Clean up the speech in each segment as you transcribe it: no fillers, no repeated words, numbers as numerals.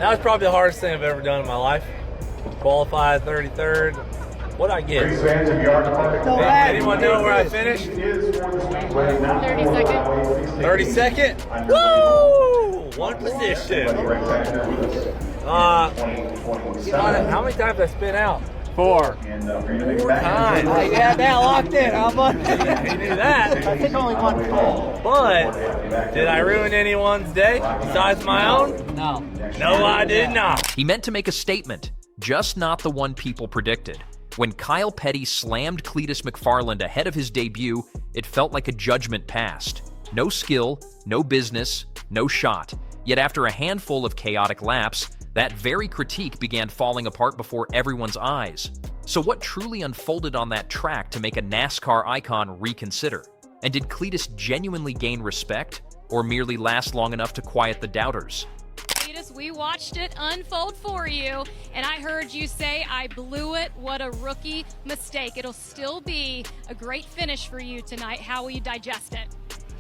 That was probably the hardest thing I've ever done in my life. Qualified 33rd. What'd I get? Anyone know where I finished? 32nd. 32nd? Woo! One position. How many times have I spin out? 4. 4 times. You had that locked in, huh, bud? He knew that. I think only one fall. But did I ruin anyone's day besides my own? No. No, I did not. He meant to make a statement, just not the one people predicted. When Kyle Petty slammed Cletus McFarland ahead of his debut, it felt like a judgment passed. No skill, no business, no shot. Yet after a handful of chaotic laps, that very critique began falling apart before everyone's eyes. So what truly unfolded on that track to make a NASCAR icon reconsider? And did Cletus genuinely gain respect, or merely last long enough to quiet the doubters? Cletus, we watched it unfold for you, and I heard you say, I blew it. What a rookie mistake. It'll still be a great finish for you tonight. How will you digest it?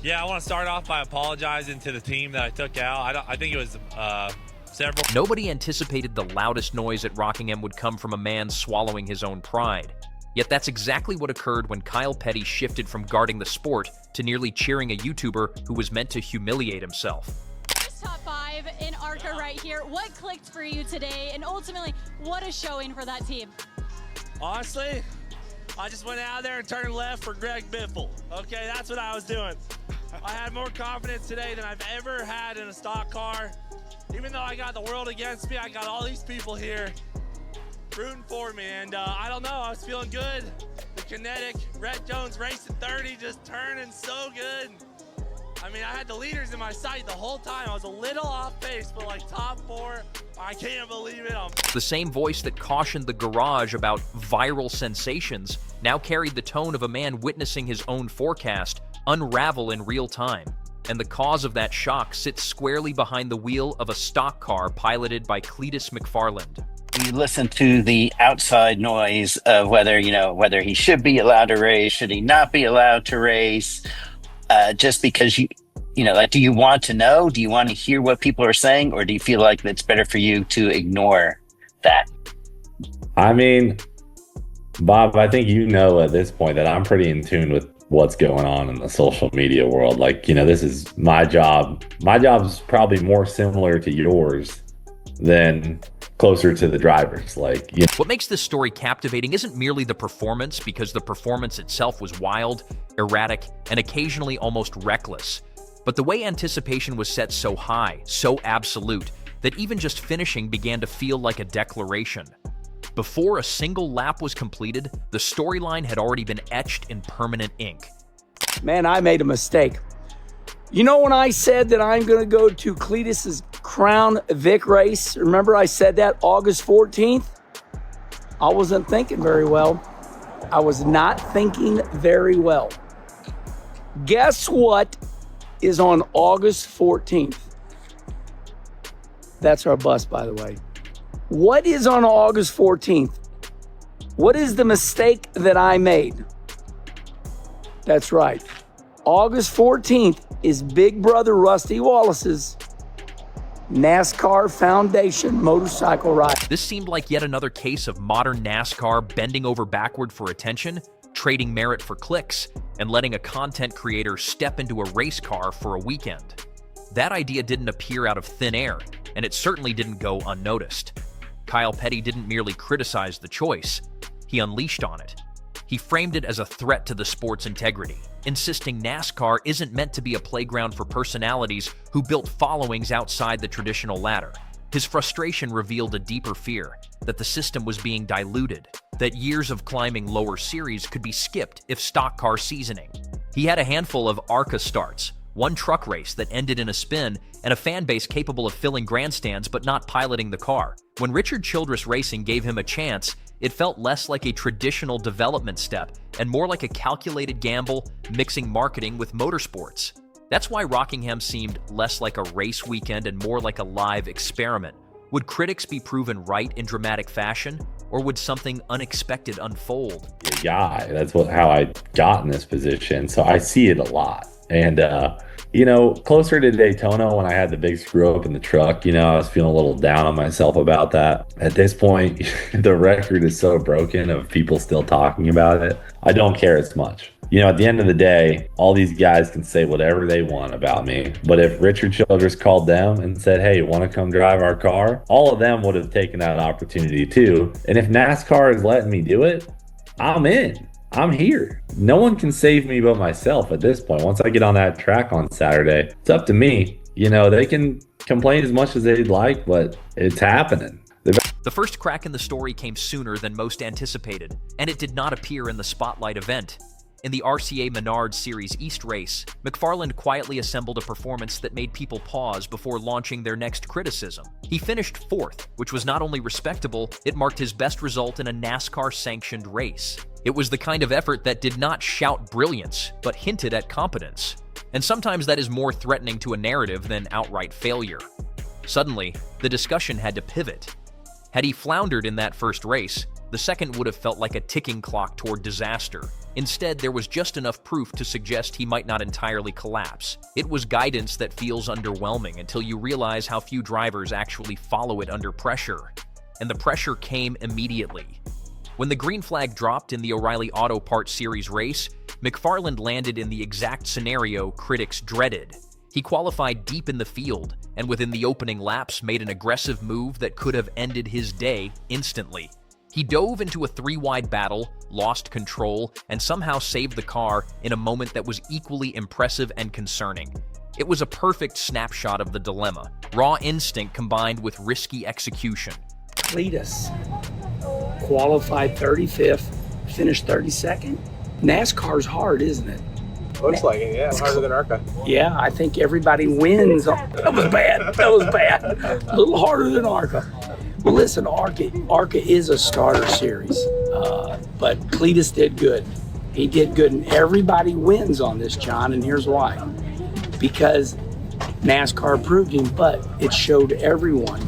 Yeah, I want to start off by apologizing to the team that I took out. I think it was several. Nobody anticipated the loudest noise at Rockingham would come from a man swallowing his own pride. Yet that's exactly what occurred when Kyle Petty shifted from guarding the sport to nearly cheering a YouTuber who was meant to humiliate himself. Top 5 in ARCA right here. What clicked for you today, and ultimately, what a showing for that team? Honestly, I just went out there and turned left for Greg Biffle. Okay, that's what I was doing. I had more confidence today than I've ever had in a stock car. Even though I got the world against me, I got all these people here rooting for me, and I don't know, I was feeling good. The kinetic, Rhett Jones racing 30, just turning so good. I mean, I had the leaders in my sight the whole time. I was a little off pace, but like top 4, I can't believe it. The same voice that cautioned the garage about viral sensations now carried the tone of a man witnessing his own forecast unravel in real time. And the cause of that shock sits squarely behind the wheel of a stock car piloted by Cletus McFarland. You listen to the outside noise of whether he should be allowed to race, should he not be allowed to race, just because do you want to know? Do you want to hear what people are saying, or do you feel like it's better for you to ignore that? I mean, Bob, I think you know at this point that I'm pretty in tune with what's going on in the social media world. Like, this is my job. My job is probably more similar to yours than closer to the drivers. What makes this story captivating isn't merely the performance, because the performance itself was wild, erratic, and occasionally almost reckless. But the way anticipation was set so high, so absolute, that even just finishing began to feel like a declaration. Before a single lap was completed, the storyline had already been etched in permanent ink. Man, I made a mistake. You know when I said that I'm going to go to Cletus's Crown Vic race? Remember I said that August 14th? I wasn't thinking very well. I was not thinking very well. Guess what is on August 14th? That's our bus, by the way. What is on August 14th? What is the mistake that I made? That's right. August 14th is Big Brother Rusty Wallace's NASCAR Foundation motorcycle ride. This seemed like yet another case of modern NASCAR bending over backward for attention, trading merit for clicks, and letting a content creator step into a race car for a weekend. That idea didn't appear out of thin air, and it certainly didn't go unnoticed. Kyle Petty didn't merely criticize the choice, he unleashed on it. He framed it as a threat to the sport's integrity, insisting NASCAR isn't meant to be a playground for personalities who built followings outside the traditional ladder. His frustration revealed a deeper fear, that the system was being diluted, that years of climbing lower series could be skipped if stock car seasoning. He had a handful of ARCA starts, one truck race that ended in a spin, and a fan base capable of filling grandstands but not piloting the car. When Richard Childress Racing gave him a chance, it felt less like a traditional development step and more like a calculated gamble, mixing marketing with motorsports. That's why Rockingham seemed less like a race weekend and more like a live experiment, Would critics be proven right in dramatic fashion, or would something unexpected unfold? Guy, that's how I got in this position. So I see it a lot. And, closer to Daytona when I had the big screw up in the truck, I was feeling a little down on myself about that. At this point, the record is so broken of people still talking about it. I don't care as much. At the end of the day, all these guys can say whatever they want about me. But if Richard Childress called them and said, hey, you want to come drive our car? All of them would have taken that opportunity too. And if NASCAR is letting me do it, I'm in. I'm here. No one can save me but myself at this point. Once I get on that track on Saturday, it's up to me. They can complain as much as they'd like, but it's happening. The first crack in the story came sooner than most anticipated, and it did not appear in the spotlight event. In the RCA Menard Series East race, McFarland quietly assembled a performance that made people pause before launching their next criticism. He finished 4th, which was not only respectable, it marked his best result in a NASCAR-sanctioned race. It was the kind of effort that did not shout brilliance, but hinted at competence. And sometimes that is more threatening to a narrative than outright failure. Suddenly, the discussion had to pivot. Had he floundered in that first race, the second would have felt like a ticking clock toward disaster. Instead, there was just enough proof to suggest he might not entirely collapse. It was guidance that feels underwhelming until you realize how few drivers actually follow it under pressure. And the pressure came immediately. When the green flag dropped in the O'Reilly Auto Parts Series race, McFarland landed in the exact scenario critics dreaded. He qualified deep in the field, and within the opening laps made an aggressive move that could have ended his day instantly. He dove into a 3-wide battle, lost control, and somehow saved the car in a moment that was equally impressive and concerning. It was a perfect snapshot of the dilemma, raw instinct combined with risky execution. Cletus qualified 35th, finished 32nd. NASCAR's hard, isn't it? Looks like it, yeah. Harder than ARCA. Yeah, I think everybody wins. That was bad. That was bad. A little harder than ARCA. Well, listen, ARCA is a starter series, but Cletus did good. He did good, and everybody wins on this, John, and here's why. Because NASCAR proved him, but it showed everyone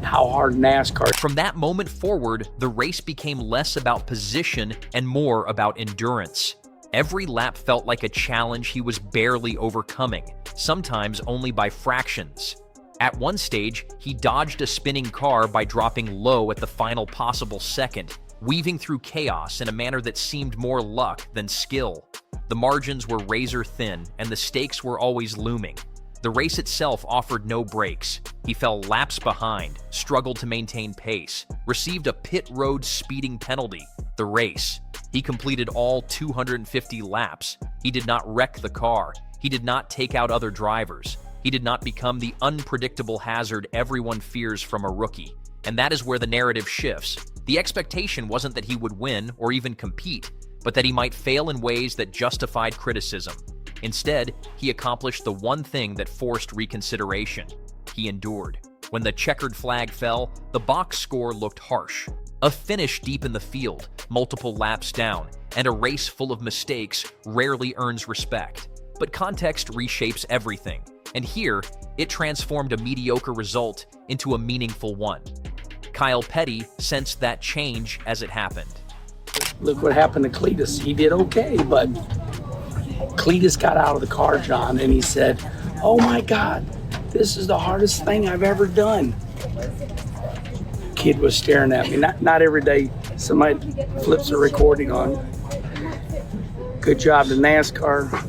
how hard NASCAR. From that moment forward, the race became less about position and more about endurance. Every lap felt like a challenge he was barely overcoming, sometimes only by fractions. At one stage, he dodged a spinning car by dropping low at the final possible second, weaving through chaos in a manner that seemed more luck than skill. The margins were razor thin, and the stakes were always looming. The race itself offered no breaks. He fell laps behind, struggled to maintain pace, received a pit road speeding penalty. The race. He completed all 250 laps. He did not wreck the car. He did not take out other drivers. He did not become the unpredictable hazard everyone fears from a rookie. And that is where the narrative shifts. The expectation wasn't that he would win or even compete, but that he might fail in ways that justified criticism. Instead, he accomplished the one thing that forced reconsideration. He endured. When the checkered flag fell, the box score looked harsh. A finish deep in the field, multiple laps down, and a race full of mistakes rarely earns respect. But context reshapes everything, and here, it transformed a mediocre result into a meaningful one. Kyle Petty sensed that change as it happened. Look what happened to Cletus. He did okay, but Cletus got out of the car, John, and he said, "Oh my God, this is the hardest thing I've ever done." Kid was staring at me. Not every day somebody flips a recording on. Good job to NASCAR.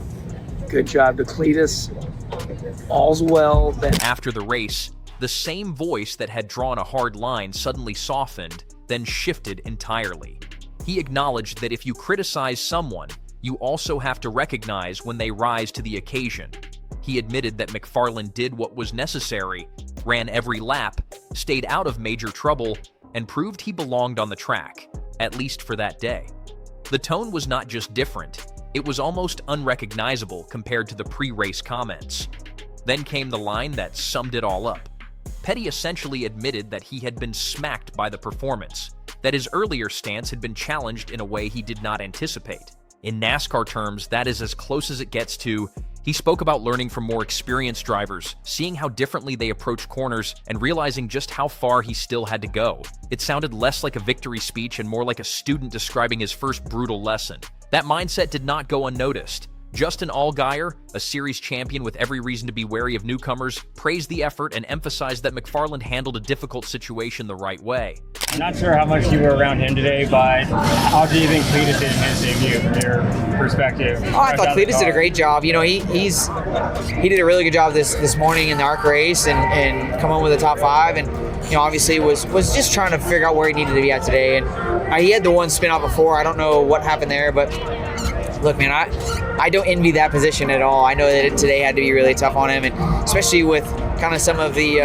Good job to Cletus. All's well. After the race, the same voice that had drawn a hard line suddenly softened, then shifted entirely. He acknowledged that if you criticize someone, you also have to recognize when they rise to the occasion. He admitted that McFarland did what was necessary, ran every lap, stayed out of major trouble, and proved he belonged on the track, at least for that day. The tone was not just different, it was almost unrecognizable compared to the pre-race comments. Then came the line that summed it all up. Petty essentially admitted that he had been smacked by the performance, that his earlier stance had been challenged in a way he did not anticipate. In NASCAR terms, that is as close as it gets to, He spoke about learning from more experienced drivers, seeing how differently they approach corners, and realizing just how far he still had to go. It sounded less like a victory speech and more like a student describing his first brutal lesson. That mindset did not go unnoticed. Justin Allgaier, a series champion with every reason to be wary of newcomers, praised the effort and emphasized that McFarland handled a difficult situation the right way. I'm not sure how much you were around him today, but how do you think Cletus did in his debut from your perspective? Oh, I thought Cletus did a great job. You know, he did a really good job this morning in the ARC race and come home with a top 5, and you know, obviously was just trying to figure out where he needed to be at today. And he had the one spin out before. I don't know what happened there, but look, man, I don't envy that position at all. I know that today had to be really tough on him, and especially with kind of some of the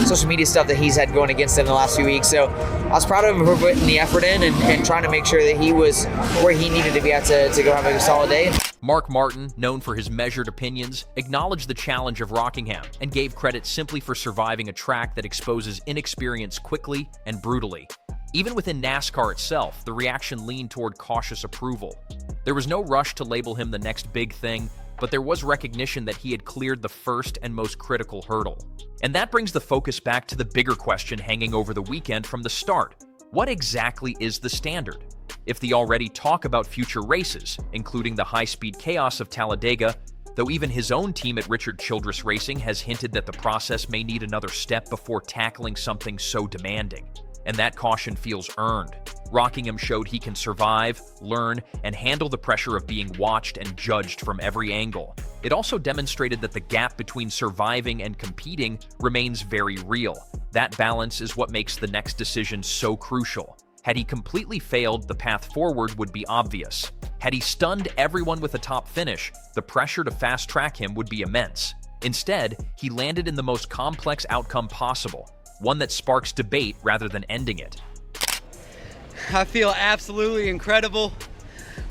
social media stuff that he's had going against him the last few weeks. So I was proud of him for putting the effort in and trying to make sure that he was where he needed to be at to go have a solid day. Mark Martin, known for his measured opinions, acknowledged the challenge of Rockingham and gave credit simply for surviving a track that exposes inexperience quickly and brutally. Even within NASCAR itself, the reaction leaned toward cautious approval. There was no rush to label him the next big thing, but there was recognition that he had cleared the first and most critical hurdle. And that brings the focus back to the bigger question hanging over the weekend from the start. What exactly is the standard? If the already talk about future races, including the high-speed chaos of Talladega, though even his own team at Richard Childress Racing has hinted that the process may need another step before tackling something so demanding. And that caution feels earned. Rockingham showed he can survive, learn, and handle the pressure of being watched and judged from every angle. It also demonstrated that the gap between surviving and competing remains very real. That balance is what makes the next decision so crucial. Had he completely failed, the path forward would be obvious. Had he stunned everyone with a top finish, the pressure to fast-track him would be immense. Instead, he landed in the most complex outcome possible, one that sparks debate rather than ending it. I feel absolutely incredible.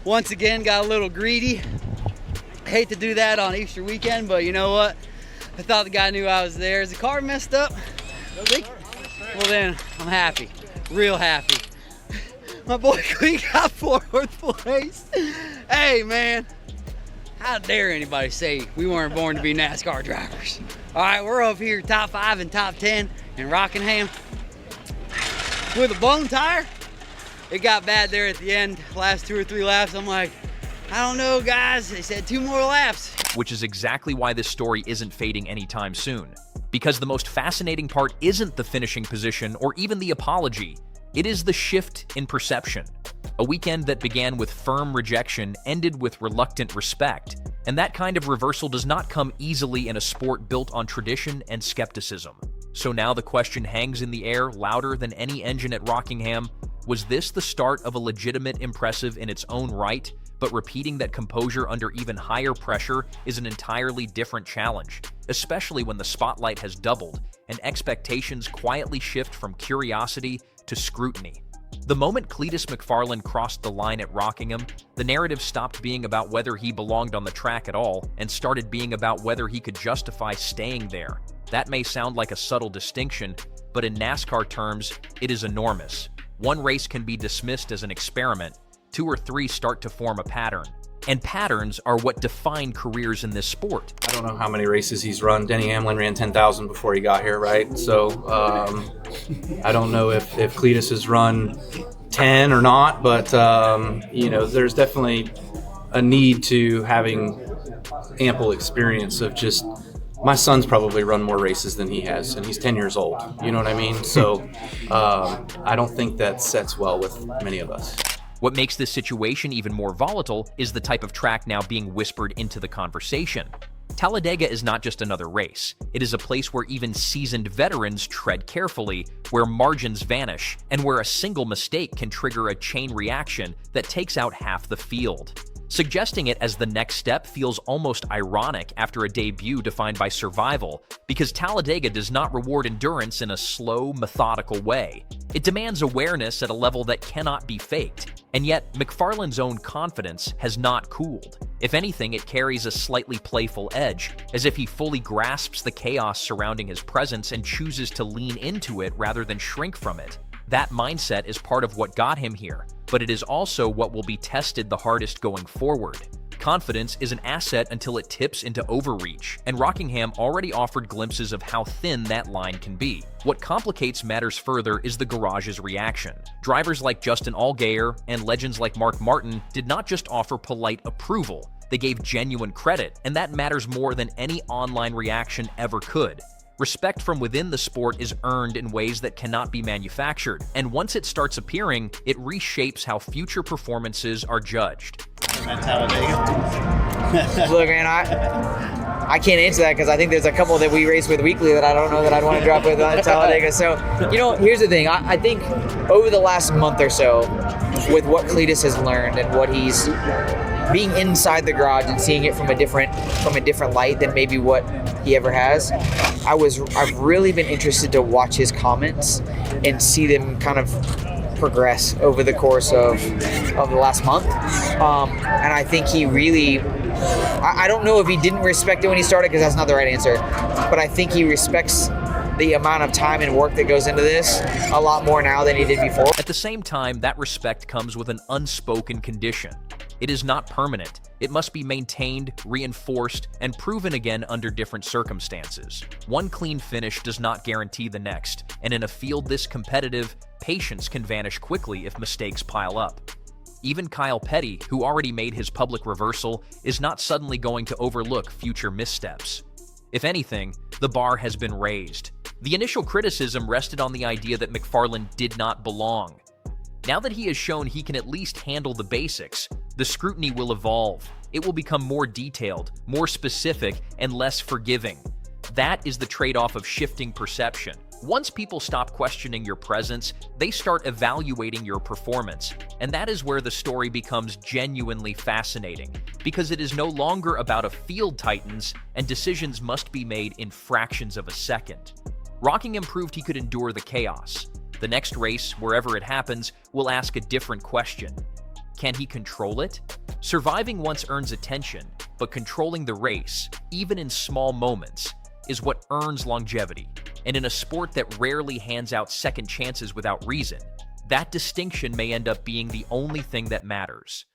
Once again, got a little greedy. Hate to do that on Easter weekend, but you know what? I thought the guy knew I was there. Is the car messed up? Well then, I'm happy, real happy. My boy Clee got 4th place. Hey man, how dare anybody say we weren't born to be NASCAR drivers? All right, we're up here top 5 and top 10 in Rockingham with a blown tire. It got bad there at the end, last 2 or 3 laps. I'm like, I don't know, guys. They said 2 more laps. Which is exactly why this story isn't fading anytime soon. Because the most fascinating part isn't the finishing position or even the apology. It is the shift in perception. A weekend that began with firm rejection ended with reluctant respect. And that kind of reversal does not come easily in a sport built on tradition and skepticism. So now the question hangs in the air louder than any engine at Rockingham. Was this the start of a legitimate impressive in its own right, but repeating that composure under even higher pressure is an entirely different challenge, especially when the spotlight has doubled and expectations quietly shift from curiosity to scrutiny? The moment Cletus McFarland crossed the line at Rockingham, the narrative stopped being about whether he belonged on the track at all and started being about whether he could justify staying there. That may sound like a subtle distinction, but in NASCAR terms, it is enormous. One race can be dismissed as an experiment, 2 or 3 start to form a pattern. And patterns are what define careers in this sport. I don't know how many races he's run. Denny Hamlin ran 10,000 before he got here, right? So I don't know if Cletus has run 10 or not, but you know, there's definitely a need to having ample experience of just, my son's probably run more races than he has, and he's 10 years old. You know what I mean? So I don't think that sets well with many of us. What makes this situation even more volatile is the type of track now being whispered into the conversation. Talladega is not just another race. It is a place where even seasoned veterans tread carefully, where margins vanish, and where a single mistake can trigger a chain reaction that takes out half the field. Suggesting it as the next step feels almost ironic after a debut defined by survival, because Talladega does not reward endurance in a slow, methodical way. It demands awareness at a level that cannot be faked. And yet, McFarland's own confidence has not cooled. If anything, it carries a slightly playful edge, as if he fully grasps the chaos surrounding his presence and chooses to lean into it rather than shrink from it. That mindset is part of what got him here, but it is also what will be tested the hardest going forward. Confidence is an asset until it tips into overreach, and Rockingham already offered glimpses of how thin that line can be. What complicates matters further is the garage's reaction. Drivers like Justin Allgaier and legends like Mark Martin did not just offer polite approval, they gave genuine credit, and that matters more than any online reaction ever could. Respect from within the sport is earned in ways that cannot be manufactured, and once it starts appearing, it reshapes how future performances are judged. Look, man, I can't answer that because I think there's a couple that we race with weekly that I don't know that I'd want to drop with at Talladega. So, here's the thing. I think over the last month or so, with what Cletus has learned and what he's being inside the garage and seeing it from a different light than maybe what he ever has, I've really been interested to watch his comments and see them kind of progress over the course of the last month. And I think he really, I don't know if he didn't respect it when he started, because that's not the right answer, but I think he respects the amount of time and work that goes into this a lot more now than he did before. At the same time, that respect comes with an unspoken condition. It is not permanent. It must be maintained, reinforced, and proven again under different circumstances. One clean finish does not guarantee the next, and in a field this competitive, patience can vanish quickly if mistakes pile up. Even Kyle Petty, who already made his public reversal, is not suddenly going to overlook future missteps. If anything, the bar has been raised. The initial criticism rested on the idea that McFarland did not belong. Now that he has shown he can at least handle the basics, the scrutiny will evolve. It will become more detailed, more specific, and less forgiving. That is the trade-off of shifting perception. Once people stop questioning your presence, they start evaluating your performance. And that is where the story becomes genuinely fascinating, because it is no longer about a field tightens, and decisions must be made in fractions of a second. Rockingham proved he could endure the chaos. The next race, wherever it happens, will ask a different question. Can he control it? Surviving once earns attention, but controlling the race, even in small moments, is what earns longevity. And in a sport that rarely hands out second chances without reason, that distinction may end up being the only thing that matters.